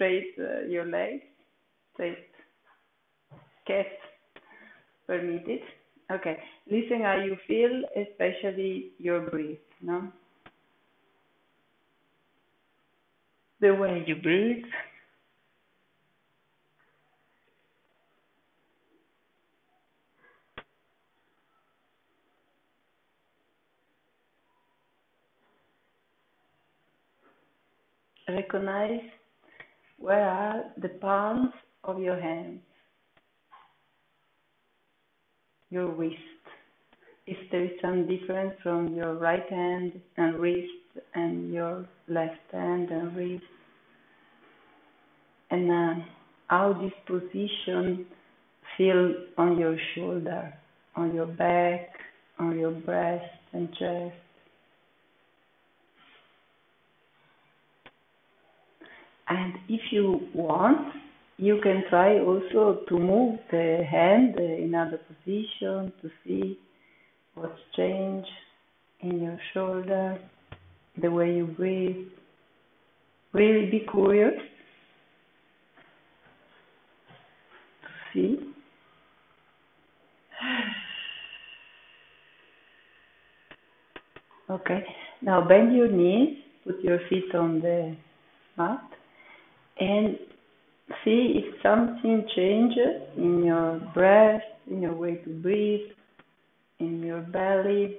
straight your legs, straight cat permitted. Okay, listen how you feel, especially your breath, no? The way you breathe. Recognize where are the palms of your hands, your wrist. If there is some difference from your right hand and wrist and your left hand and wrist, and how this position feels on your shoulder, on your back, on your breast and chest. And if you want, you can try also to move the hand in other position to see what's changed in your shoulder, the way you breathe. Really be curious to see. Okay, now bend your knees, put your feet on the mat, and see if something changes in your breath, in your way to breathe, in your belly.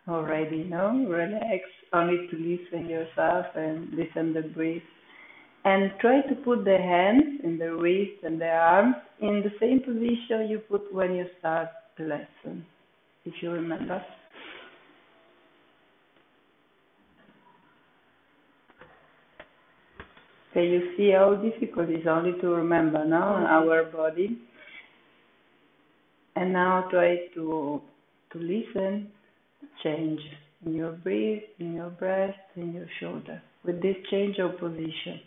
Already, no? Relax, only to listen yourself and listen the breath. And try to put the hands and the wrists and the arms in the same position you put when you start the lesson, if you remember. Okay, you see how difficult it is only to remember now our body. And now try to listen, change in your breath, in your breast, in your shoulder, with this change of position.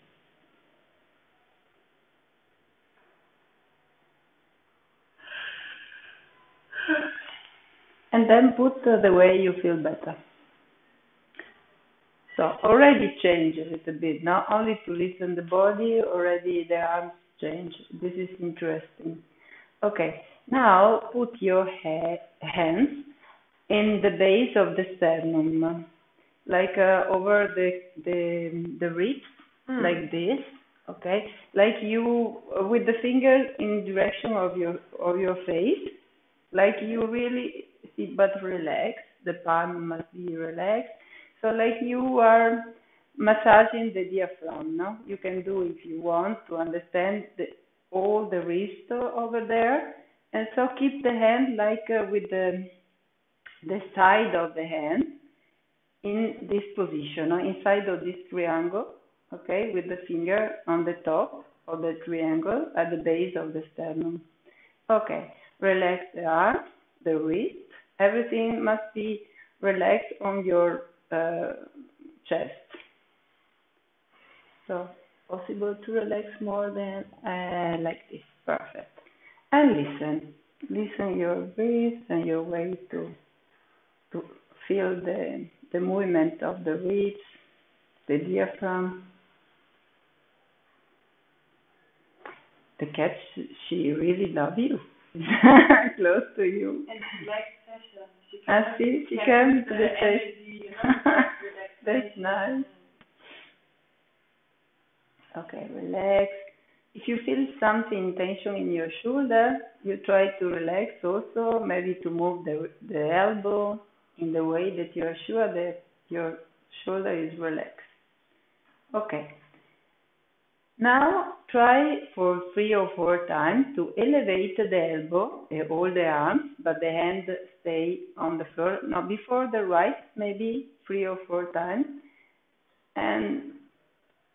And then put the way you feel better. So already change a little bit, not only to listen the body, already the arms change. This is interesting. Okay, now put your hands in the base of the sternum, like over the ribs, like this. Okay, like you with the fingers in direction of your face, like you really see, but relax. The palm must be relaxed. So like you are massaging the diaphragm, no? You can do if you want to understand all the wrist over there. And so keep the hand like with the side of the hand in this position, no? Inside of this triangle, okay, with the finger on the top of the triangle at the base of the sternum. Okay, relax the arms, the wrist. Everything must be relaxed on your chest. So possible to relax more than like this. Perfect. And listen your breath and your way to feel the movement of the ribs, the diaphragm. The cat, she really loves you. Close to you. And she likes session. She came to the session. That's nice. Okay, relax. If you feel something, tension in your shoulder, you try to relax also, maybe to move the elbow in the way that you are sure that your shoulder is relaxed. Okay. Now try for 3 or 4 times to elevate the elbow, all the arms, but the hand stay on the floor. Now before the right, maybe 3 or 4 times, and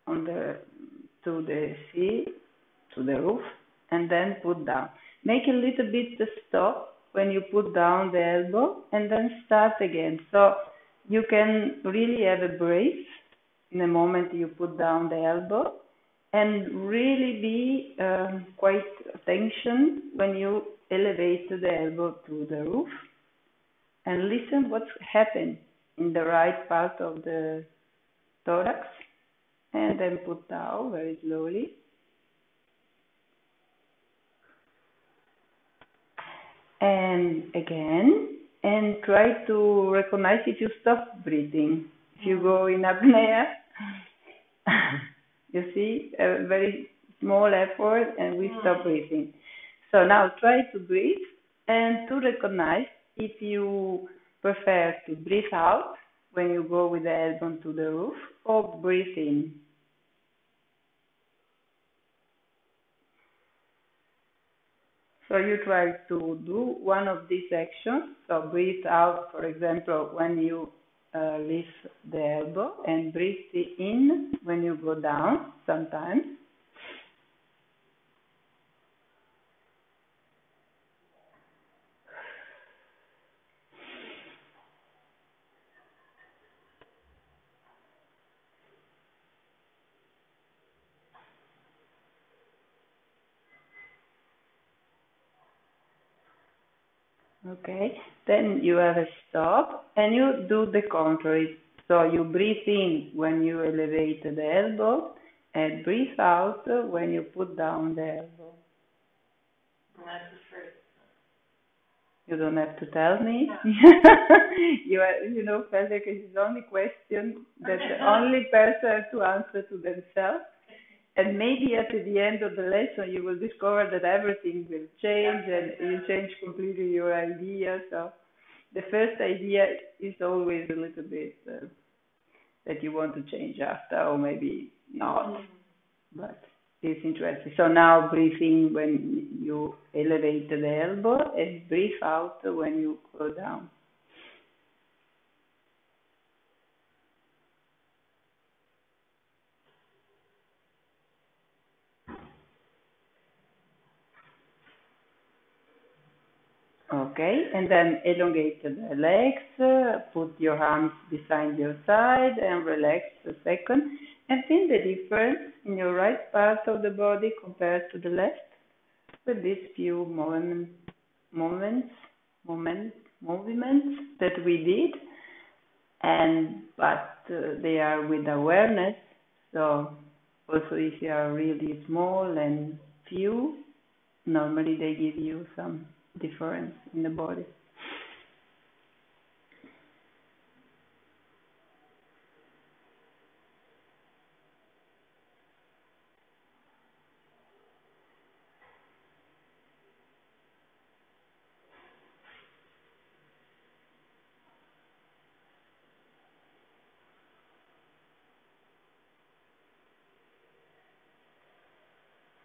to the sea, to the roof, and then put down. Make a little bit the stop when you put down the elbow, and then start again. So you can really have a breath in the moment you put down the elbow, and really be quite tension when you elevate the elbow to the roof, and listen what's happened in the right part of the thorax, and then put down very slowly. And again, and try to recognize if you stop breathing. If you go in apnea, you see, a very small effort and we stop breathing. So now try to breathe and to recognize if you prefer to breathe out when you go with the elbow to the roof or breathe in. So you try to do one of these actions. So breathe out, for example, when you lift the elbow, and breathe in when you go down sometimes. Okay, then you have a stop and you do the contrary. So you breathe in when you elevate the elbow and breathe out when you put down the elbow. You don't have to tell me. You know, Feldenkrais is the only question that the only person has to answer to themselves. And maybe at the end of the lesson, you will discover that everything will change and you change completely your idea. So the first idea is always a little bit that you want to change after, or maybe not. But it's interesting. So now breathe in when you elevate the elbow and breathe out when you go down. Okay, and then elongate the legs, put your arms behind your side and relax a second and feel the difference in your right part of the body compared to the left with these few movements that we did, but they are with awareness. So also if you are really small and few, normally they give you some difference in the body.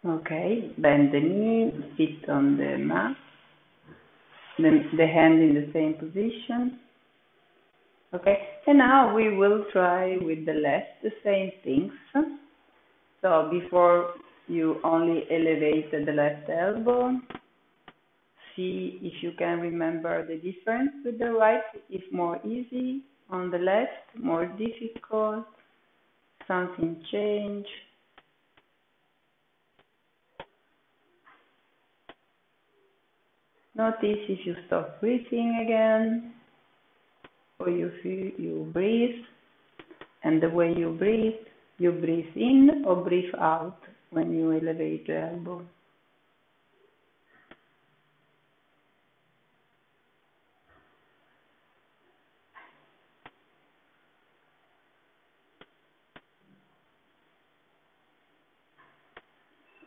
Okay, bend the knee, sit on the mat, then the hand in the same position. Okay, and now we will try with the left the same things. So before you only elevate the left elbow, see if you can remember the difference with the right, if more easy, on the left, more difficult, something change. Notice if you stop breathing again, or you breathe, and the way you breathe in or breathe out when you elevate the elbow.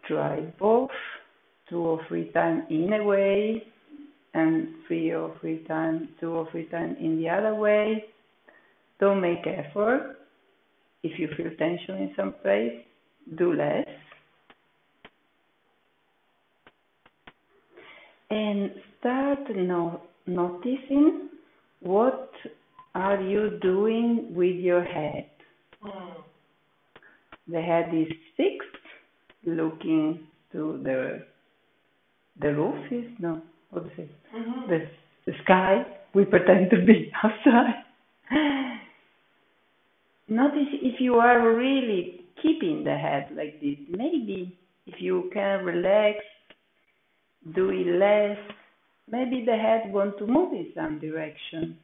Try both, 2 or 3 times in a way, and 2 or 3 times in the other way. Don't make effort. If you feel tension in some place, do less. And start noticing what are you doing with your head. The head is fixed, looking to the roof is, no, what is it? The sky. We pretend to be outside. Notice if you are really keeping the head like this. Maybe if you can relax, do it less. Maybe the head wants to move in some direction.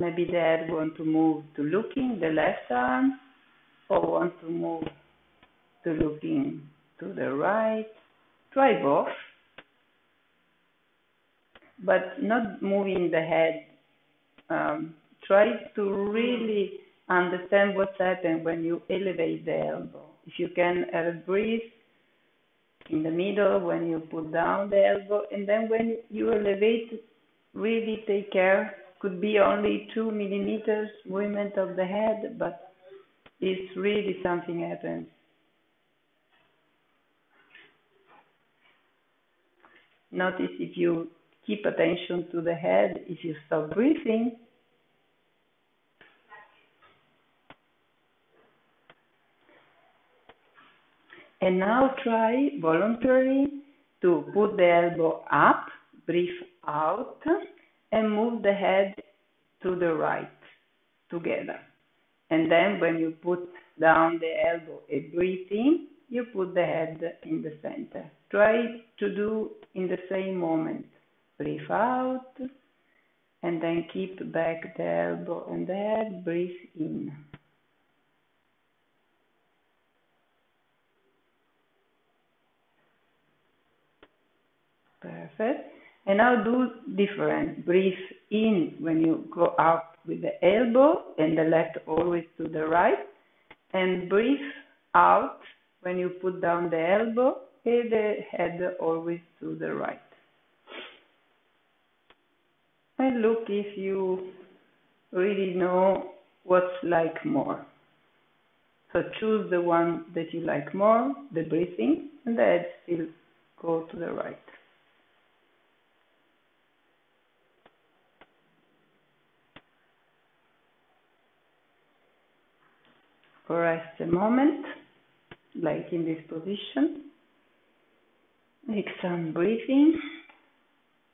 Maybe the head want to move to looking the left arm, or want to move to looking to the right. Try both, but not moving the head. Try to really understand what's happening when you elevate the elbow. If you can breathe in the middle when you put down the elbow, and then when you elevate, really take care. Could be only 2 millimeters movement of the head, but it's really something happens. Notice if you keep attention to the head, if you stop breathing, and now try voluntarily to put the elbow up, breathe out, and move the head to the right together. And then when you put down the elbow and breathe in, you put the head in the center. Try to do in the same moment. Breathe out, and then keep back the elbow and the head, breathe in. Perfect. And now do different. Breathe in when you go up with the elbow and the left always to the right. And breathe out when you put down the elbow and the head always to the right. And look if you really know what's like more. So choose the one that you like more, the breathing, and the head still go to the right. Rest a moment, like in this position. Make some breathing.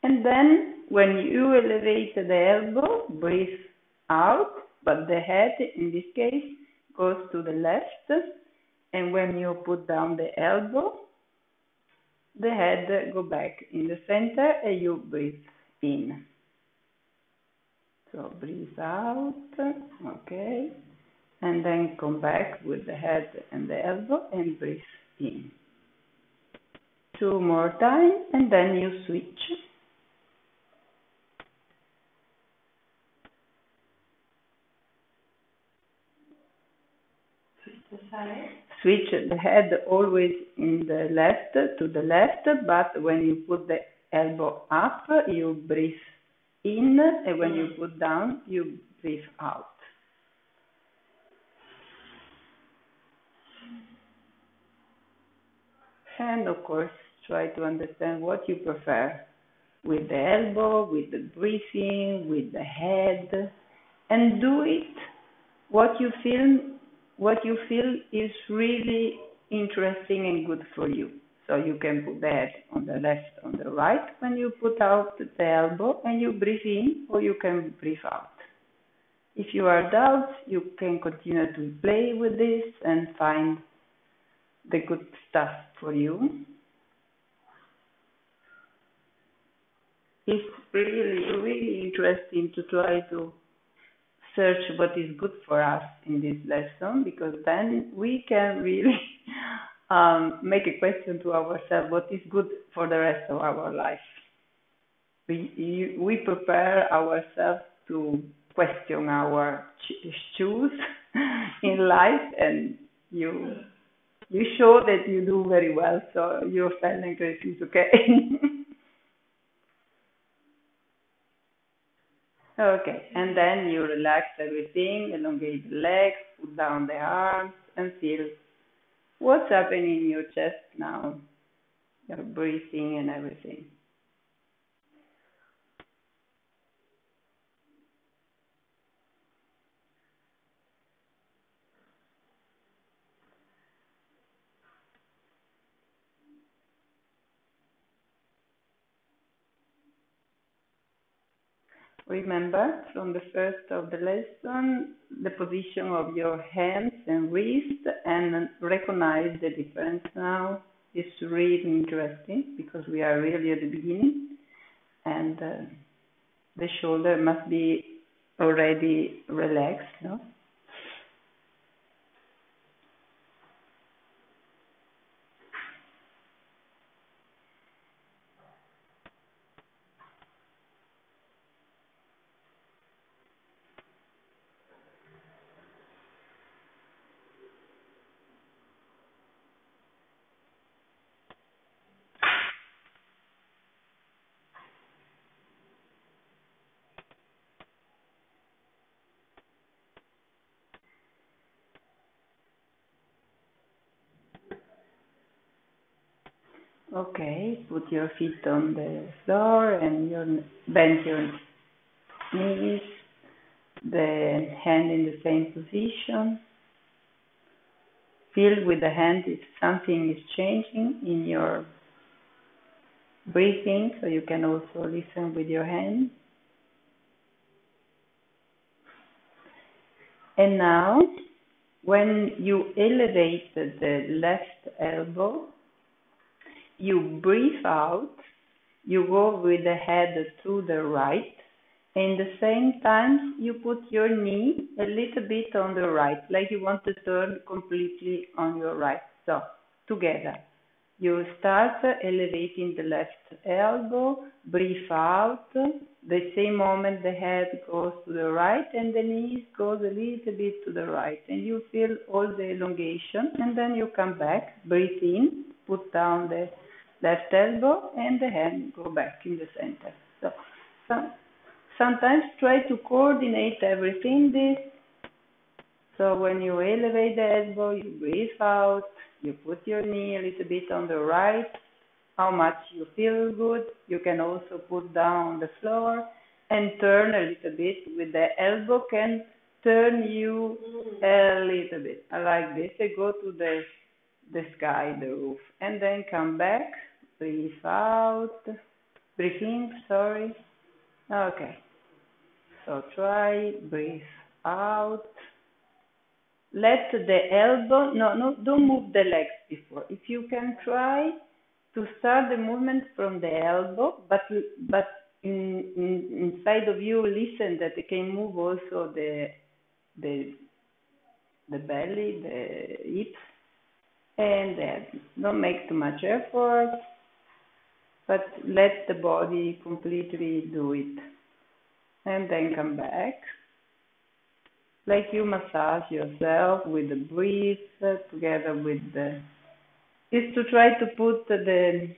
And then when you elevate the elbow, breathe out, but the head in this case goes to the left. And when you put down the elbow, the head go back in the center and you breathe in. So breathe out, okay. And then come back with the head and the elbow and breathe in. 2 more times, and then you switch. Switch the head always in the left to the left, but when you put the elbow up, you breathe in, and when you put down, you breathe out. And of course, try to understand what you prefer, with the elbow, with the breathing, with the head, and do it what you feel is really interesting and good for you. So you can put the head on the left, on the right when you put out the elbow and you breathe in, or you can breathe out. If you are doubts, you can continue to play with this and find the good stuff for you. It's really, really interesting to try to search what is good for us in this lesson, because then we can really make a question to ourselves, what is good for the rest of our life. We prepare ourselves to question our choose in life, and you show that you do very well, so your Feldenkrais is okay. Okay, and then you relax everything, elongate the legs, put down the arms, and feel what's happening in your chest now, your breathing and everything. Remember from the first of the lesson the position of your hands and wrist, and recognize the difference now. It's really interesting because we are really at the beginning, and the shoulder must be already relaxed, no? Okay, put your feet on the floor and bend your knees, the hand in the same position. Feel with the hand if something is changing in your breathing, so you can also listen with your hand. And now, when you elevate the left elbow, you breathe out, you go with the head to the right, and at the same time you put your knee a little bit on the right, like you want to turn completely on your right. So, together. You start elevating the left elbow, breathe out, the same moment the head goes to the right and the knees goes a little bit to the right, and you feel all the elongation, and then you come back, breathe in, put down the left elbow and the hand go back in the center. So sometimes try to coordinate everything this. So when you elevate the elbow, you breathe out, you put your knee a little bit on the right, how much you feel good. You can also put down on the floor and turn a little bit with the elbow, can turn you a little bit. I like this. I go to the sky, the roof, and then come back, breathe out, breathe in, sorry. Okay. So try, breathe out. Let the elbow, no, don't move the legs before. If you can try to start the movement from the elbow, but inside of you, listen that it can move also the belly, the hips, and don't make too much effort, but let the body completely do it. And then come back. Like you massage yourself with the breath together with is to try to put the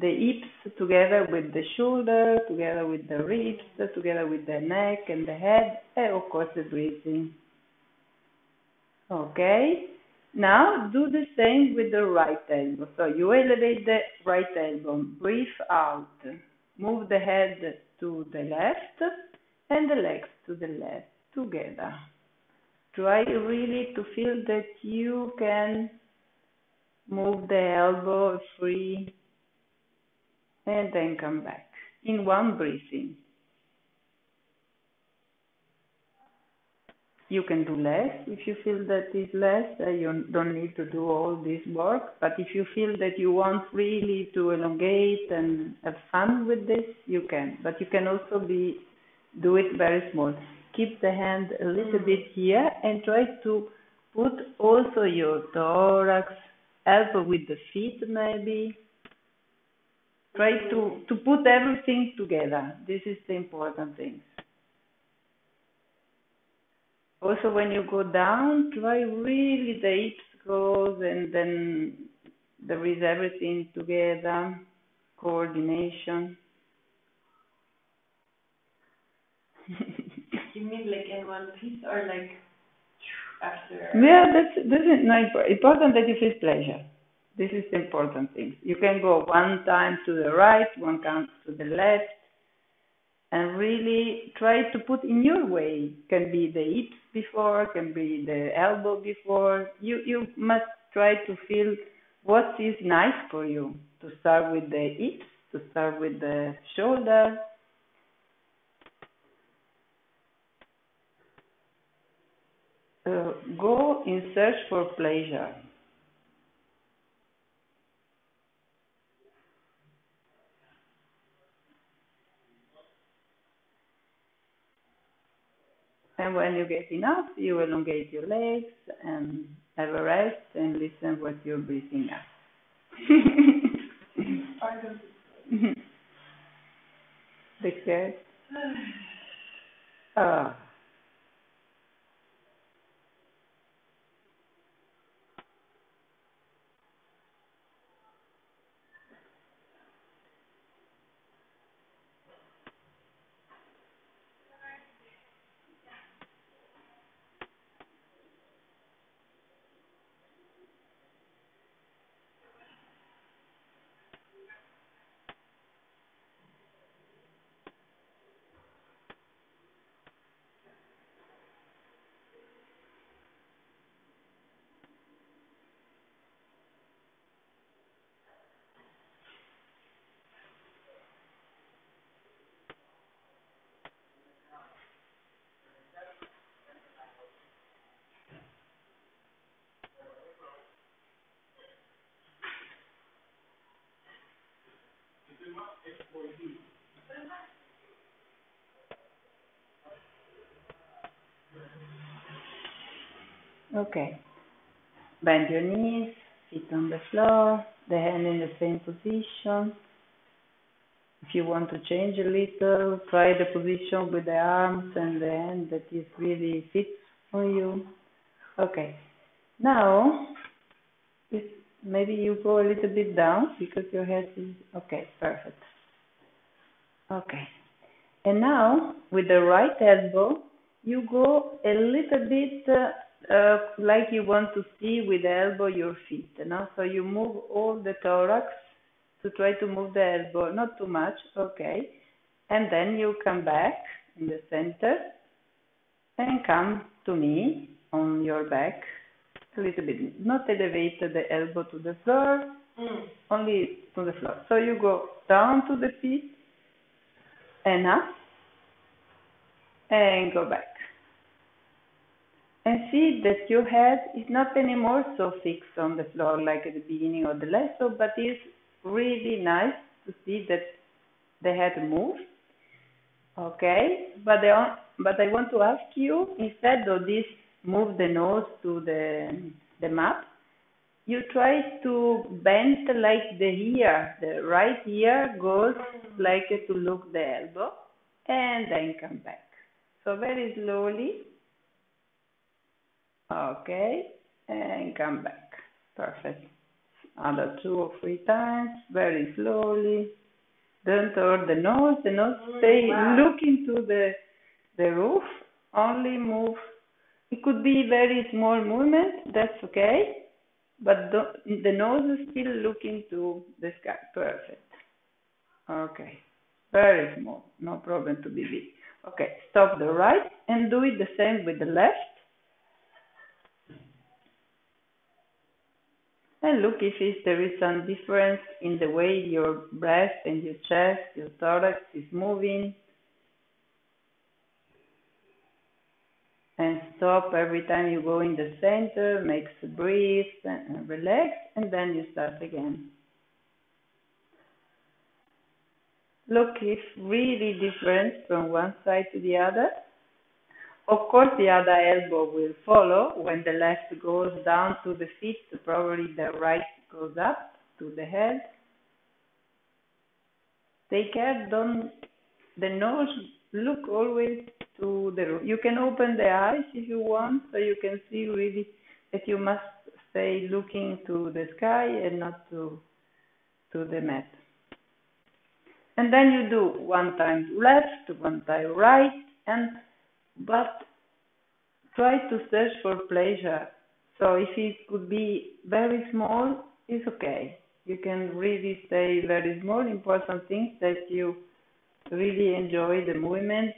hips together with the shoulder, together with the ribs, together with the neck and the head, and of course the breathing. Okay, now do the same with the right elbow. So you elevate the right elbow, breathe out, move the head to the left and the legs to the left together. Try really to feel that you can move the elbow free and then come back in one breathing. You can do less if you feel that is less. You don't need to do all this work. But if you feel that you want really to elongate and have fun with this, you can. But you can also do it very small. Keep the hand a little bit here and try to put also your thorax, elbow with the feet maybe. Try to put everything together. This is the important thing. Also when you go down, try really the hips goes and then there is everything together, coordination. You mean like in one piece or like after? Yeah, that's not important that you feel pleasure. This is the important thing. You can go one time to the right, one time to the left, and really try to put in your way. Can be the hips before, can be the elbow before. You must try to feel what is nice for you. To start with the hips, to start with the shoulder. Go in search for pleasure. And when you get enough, you elongate your legs and have a rest and listen what you're breathing out. The cat. Ah. Okay. Bend your knees, sit on the floor, the hand in the same position. If you want to change a little, try the position with the arms and the hand that is really fits on you. Okay. Now, maybe you go a little bit down because your head is okay. Perfect. Okay. And now, with the right elbow, you go a little bit like you want to see with the elbow your feet. So you move all the thorax to try to move the elbow, not too much, okay. And then you come back in the center and come to me on your back a little bit. Not elevate the elbow to the floor, only to the floor. So you go down to the feet and up and go back. And see that your head is not anymore so fixed on the floor like at the beginning of the lesson, but it's really nice to see that the head moves. Okay, but I want to ask you, instead of this move the nose to the mat, you try to bend like the ear, the right ear goes like to look the elbow, and then come back. So very slowly. Okay, and come back. Perfect. Another 2 or 3 times, very slowly. Don't turn the nose. The nose stay looking to the roof. Only move. It could be very small movement. That's okay. But the nose is still looking to the sky. Perfect. Okay. Very small. No problem to be big. Okay. Stop the right and do it the same with the left. And look if there is some difference in the way your breast and your chest, your thorax is moving. And stop every time you go in the center, makes a breathe and relax, and then you start again. Look if really different from one side to the other. Of course, the other elbow will follow. When the left goes down to the feet, probably the right goes up to the head. Take care, the nose look always to the roof. You can open the eyes if you want, so you can see really that you must stay looking to the sky and not to the mat. And then you do 1 time left, 1 time right, but try to search for pleasure. So if it could be very small, it's okay. You can really stay very small. Important thing that you really enjoy the movement,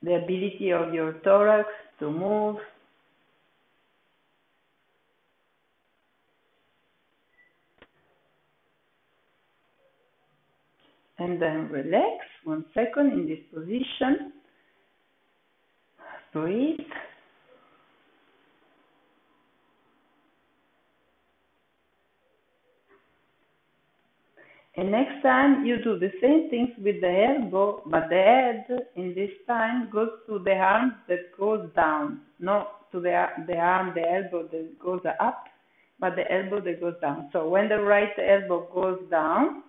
the ability of your thorax to move. And then relax 1 second in this position. Breathe. And next time you do the same things with the elbow, but the head in this time goes to the arm that goes down, not to the arm, the elbow that goes up, but the elbow that goes down. So when the right elbow goes down,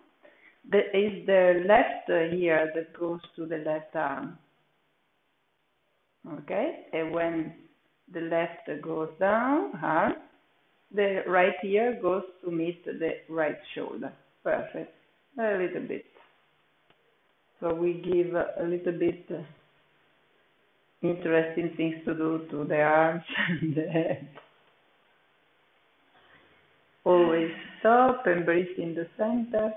there is the left ear that goes to the left arm. Okay? And when the left goes down, arm, the right ear goes to meet the right shoulder. Perfect. A little bit. So we give a little bit interesting things to do to the arms and the head. Always stop and breathe in the center.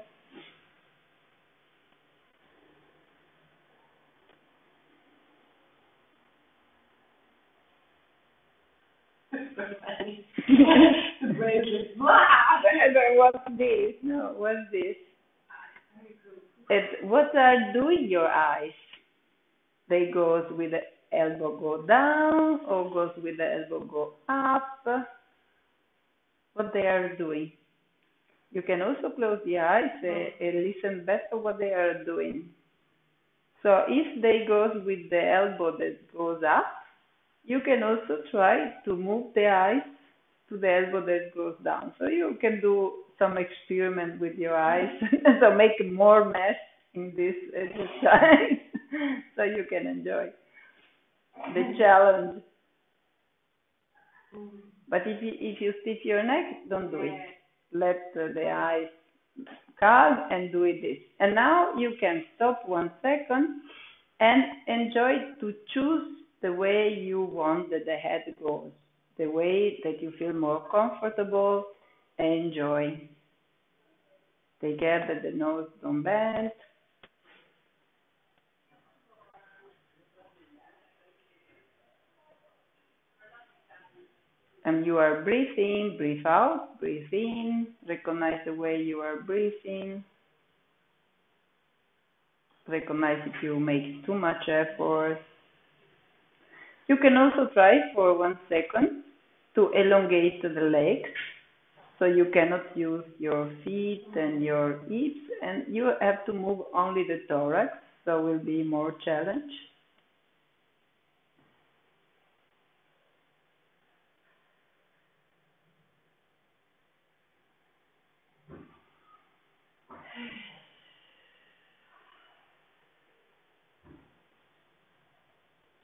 What's this? No, what's this? What are doing your eyes? They goes with the elbow go down or goes with the elbow go up? What they are doing? You can also close the eyes and listen better what they are doing. So if they goes with the elbow that goes up, you can also try to move the eyes to the elbow that goes down. So you can do some experiment with your eyes, so make more mess in this exercise, so you can enjoy the challenge. But if you stiff your neck, don't do it. Let the eyes calm and do it this. And now you can stop 1 second and enjoy to choose the way you want that the head goes, the way that you feel more comfortable. Enjoy. Take care that the nose don't bend. And you are breathing, breathe out, breathe in, recognize the way you are breathing. Recognize if you make too much effort. You can also try for 1 second to elongate the legs. So you cannot use your feet and your hips, and you have to move only the thorax, so it will be more challenge.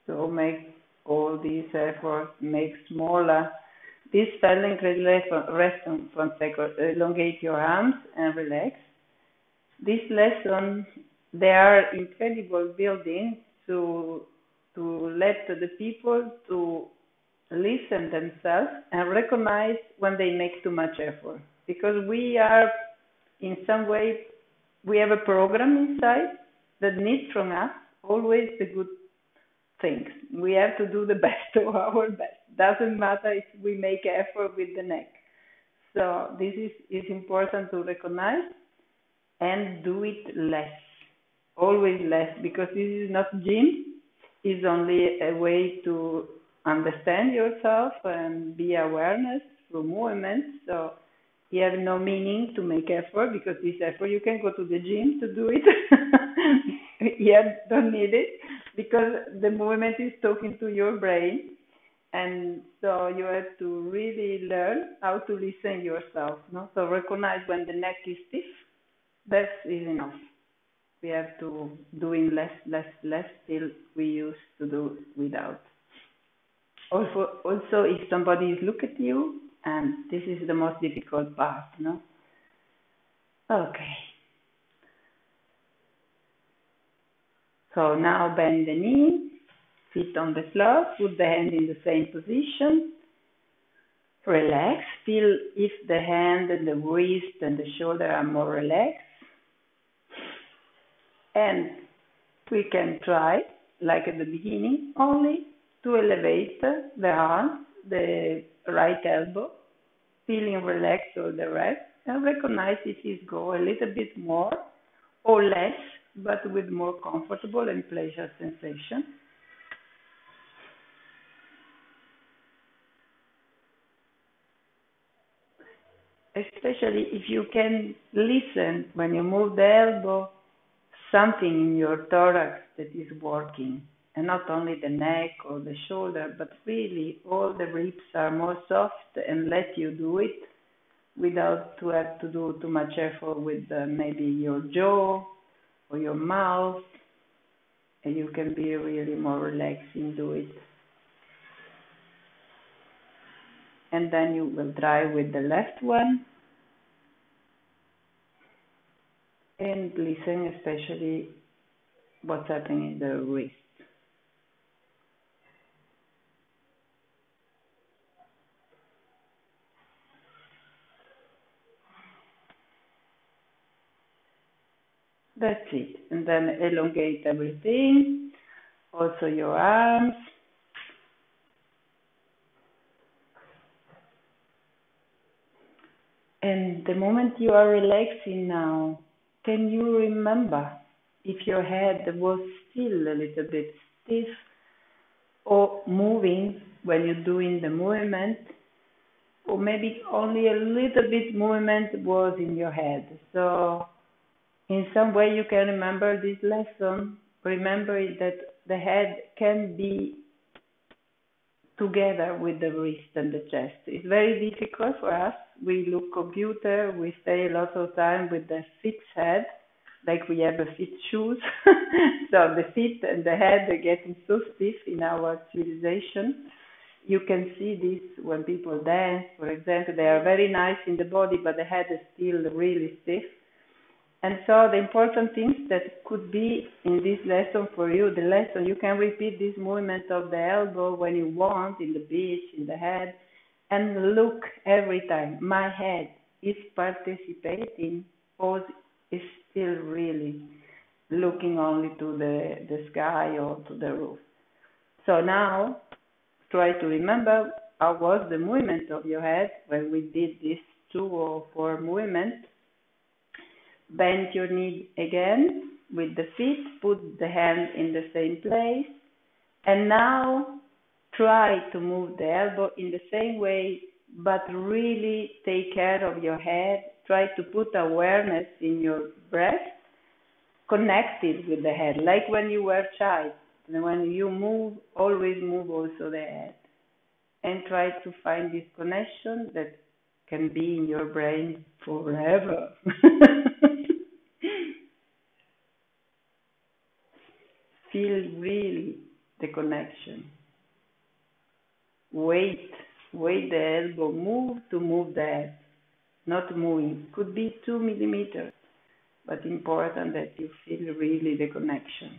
So make all these efforts, make smaller. This Feldenkrais rest on 1 second, elongate your arms and relax. This lesson, they are incredible building to let the people to listen themselves and recognize when they make too much effort. Because we are, in some way, we have a program inside that needs from us always the good things. We have to do the best of our best. Doesn't matter if we make effort with the neck. So this is important to recognize and do it less. Always less, because this is not gym. It's only a way to understand yourself and be awareness through movement. So you have no meaning to make effort, because this effort you can go to the gym to do it. You don't need it, because the movement is talking to your brain. And so you have to really learn how to listen yourself. No? So recognize when the neck is stiff, that is enough. We have to doing less till we used to do without. Also, if somebody is look at you, and this is the most difficult part, no? Okay. So now bend the knee, feet on the floor, put the hand in the same position. Relax. Feel if the hand and the wrist and the shoulder are more relaxed. And we can try, like at the beginning, only to elevate the arm, the right elbow, feeling relaxed all the rest, and recognize if it go a little bit more or less, but with more comfortable and pleasure sensation. especially if you can listen when you move the elbow, something in your thorax that is working, and not only the neck or the shoulder, but really all the ribs are more soft and let you do it without to have to do too much effort with maybe your jaw or your mouth, and you can be really more relaxed and do it. And then you will try with the left one and listen especially what's happening in the wrist. That's it. And then elongate everything, also your arms. And the moment you are relaxing now, can you remember if your head was still a little bit stiff or moving when you're doing the movement, or maybe only a little bit movement was in your head? So in some way you can remember this lesson. Remember that the head can be together with the wrist and the chest. It's very difficult for us. We look computer, we stay a lot of time with the fixed head, like we have a fixed shoes. So the feet and the head are getting so stiff in our civilization. You can see this when people dance, for example. They are very nice in the body, but the head is still really stiff. And so the important things that could be in this lesson for you, the lesson, you can repeat this movement of the elbow when you want, in the beach, in the head, and look every time. My head is participating or is still really looking only to the sky or to the roof. So now try to remember how was the movement of your head when we did this 2 or 4 movements. Bend your knee again with the feet, put the hand in the same place, and now try to move the elbow in the same way, but really take care of your head. Try to put awareness in your breath, connected with the head, like when you were a child. And when you move, always move also the head. And try to find this connection that can be in your brain forever. Feel really the connection. Wait the elbow move to move the head, not moving. Could be 2 millimeters, but important that you feel really the connection.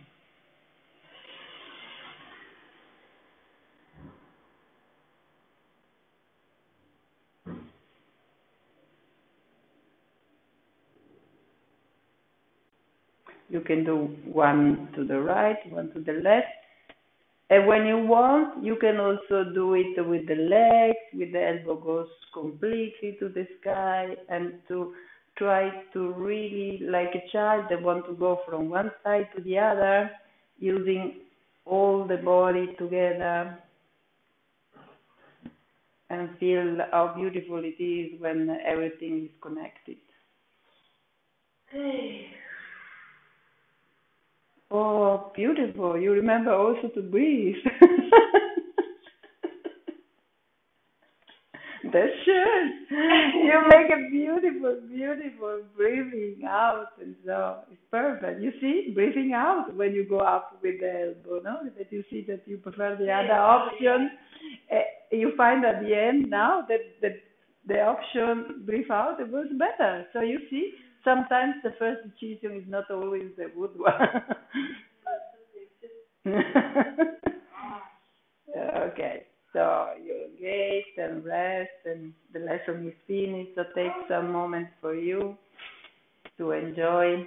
You can do one to the right, one to the left. And when you want, you can also do it with the legs, with the elbow goes completely to the sky, and to try to really, like a child, they want to go from one side to the other, using all the body together, and feel how beautiful it is when everything is connected. Oh, beautiful. You remember also to breathe. That's sure. You make a beautiful, beautiful breathing out, and so it's perfect. You see, breathing out when you go up with the elbow, no? That you see that you prefer the other option. You find at the end now that the option breathe out, it was better. So you see, sometimes the first decision is not always the good one. Okay, so you engage and rest, and the lesson is finished. So take some moment for you to enjoy.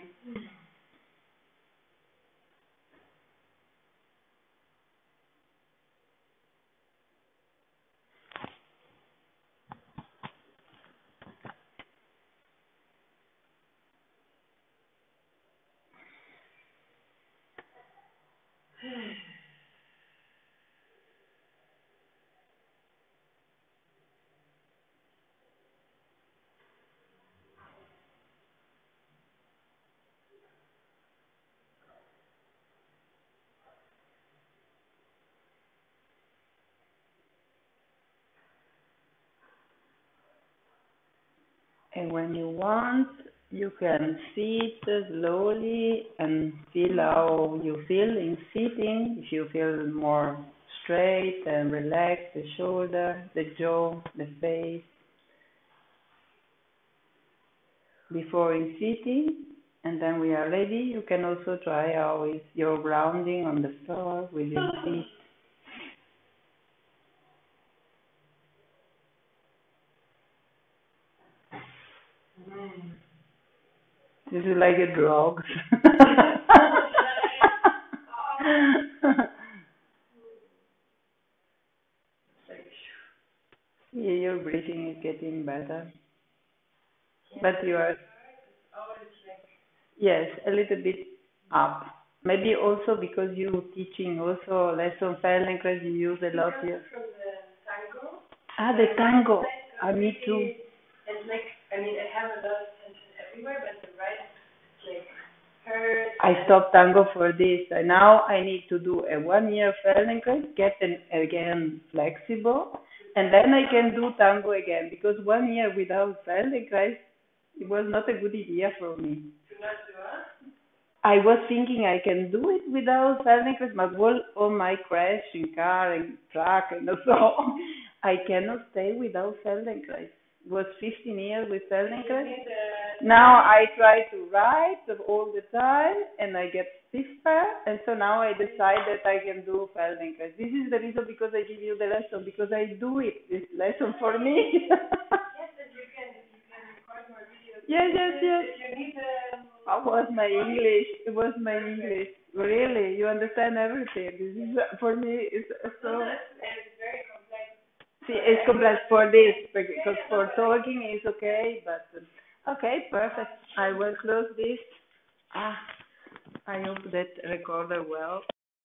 And when you want, you can sit slowly and feel how you feel in sitting. If you feel more straight and relaxed, the shoulder, the jaw, the face. Before in sitting, and then we are ready, you can also try how is your grounding on the floor with your feet. This is like a drug. Yeah, your breathing is getting better. But you are, yes, a little bit up. Maybe also because you teaching also lesson Feldenkrais, you use a lot here. From the tango. Ah, the tango. Ah, me too. And like, I mean, I have a lot of tension everywhere, but the right, like, hurt. I stopped tango for this. And now I need to do a 1 year Feldenkrais, get again flexible, and then I can do tango again. Because 1 year without Feldenkrais, it was not a good idea for me. Do not do what? I was thinking I can do it without Feldenkrais, but all my crash in car and truck and so on, I cannot stay without Feldenkrais. It was 15 years with Feldenkrais. Now I try to write all the time and I get stiffer, and so now I decide that I can do Feldenkrais. This is the reason because I give you the lesson, because I do it, this lesson for me. Yes, and you can record more videos. Yes. If you need How was my English? It was my English. Really, you understand everything. This is for me. It's so. and it's very complex. See, it's complex for this because for talking is okay, but okay, perfect. I will close this. I hope that recorded well.